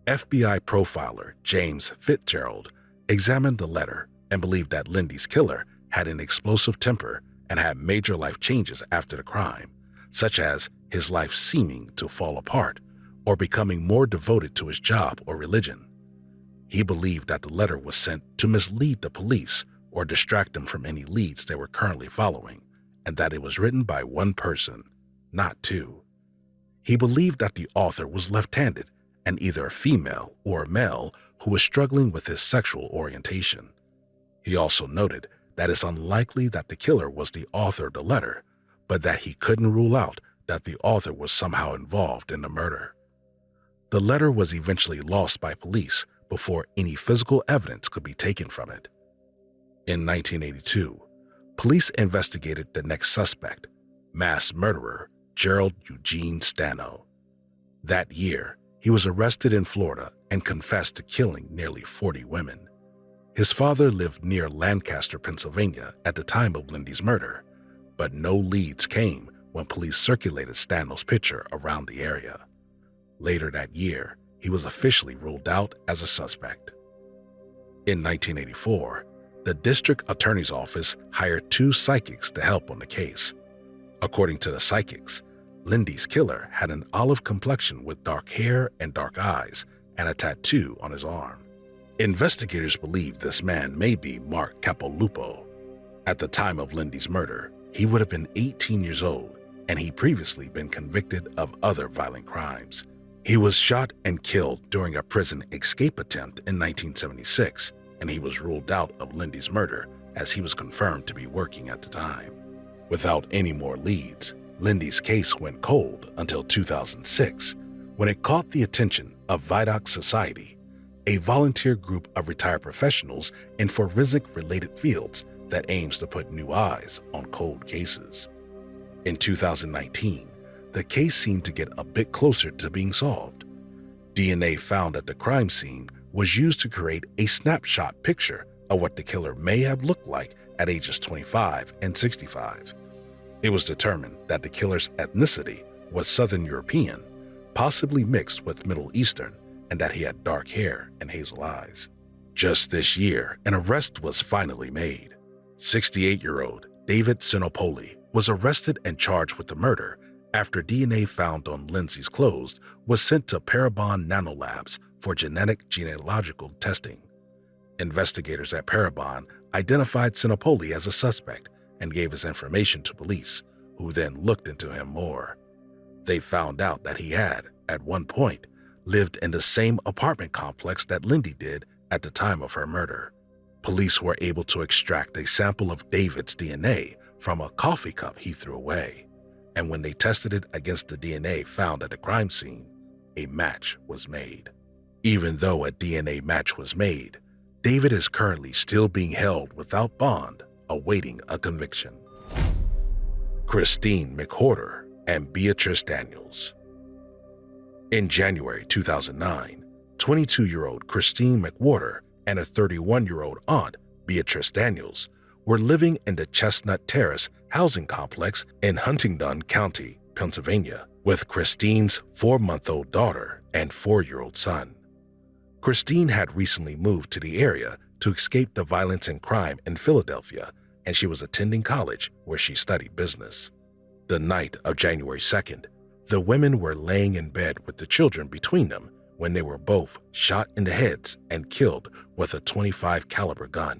FBI profiler James Fitzgerald examined the letter and believed that Lindy's killer had an explosive temper and had major life changes after the crime, such as his life seeming to fall apart or becoming more devoted to his job or religion. He believed that the letter was sent to mislead the police or distract them from any leads they were currently following, and that it was written by one person, not two. He believed that the author was left-handed and either a female or a male who was struggling with his sexual orientation. He also noted that it's unlikely that the killer was the author of the letter, but that he couldn't rule out that the author was somehow involved in the murder. The letter was eventually lost by police before any physical evidence could be taken from it. In 1982, police investigated the next suspect, mass murderer Gerald Eugene Stano. That year, he was arrested in Florida and confessed to killing nearly 40 women. His father lived near Lancaster, Pennsylvania at the time of Lindy's murder, but no leads came when police circulated Stano's picture around the area. Later that year, he was officially ruled out as a suspect. In 1984, the district attorney's office hired 2 psychics to help on the case. According to the psychics, Lindy's killer had an olive complexion with dark hair and dark eyes and a tattoo on his arm. Investigators believe this man may be Mark Capolupo. At the time of Lindy's murder, he would have been 18 years old, and he'd previously been convicted of other violent crimes. He was shot and killed during a prison escape attempt in 1976, and he was ruled out of Lindy's murder as he was confirmed to be working at the time. Without any more leads, Lindy's case went cold until 2006, when it caught the attention of Vidoc Society, a volunteer group of retired professionals in forensic-related fields that aims to put new eyes on cold cases. In 2019, the case seemed to get a bit closer to being solved. DNA found at the crime scene was used to create a snapshot picture of what the killer may have looked like at ages 25 and 65. It was determined that the killer's ethnicity was Southern European, possibly mixed with Middle Eastern, and that he had dark hair and hazel eyes. Just this year, an arrest was finally made. 68-year-old David Sinopoli was arrested and charged with the murder after DNA found on Lindsay's clothes was sent to Parabon Nanolabs for genealogical testing. Investigators at Parabon identified Sinopoli as a suspect and gave his information to police, who then looked into him more. They found out that he had, at one point, lived in the same apartment complex that Lindy did at the time of her murder. Police were able to extract a sample of David's DNA from a coffee cup he threw away, and when they tested it against the DNA found at the crime scene, a match was made. Even though a DNA match was made, David is currently still being held without bond, awaiting a conviction. Christine McWhorter and Beatrice Daniels. In January 2009, 22-year-old Christine McWhorter and her 31-year-old aunt, Beatrice Daniels, were living in the Chestnut Terrace housing complex in Huntingdon County, Pennsylvania, with Christine's 4-month-old daughter and 4-year-old son. Christine had recently moved to the area to escape the violence and crime in Philadelphia, and she was attending college where she studied business. The night of January 2nd, the women were laying in bed with the children between them when they were both shot in the heads and killed with a .25 caliber gun.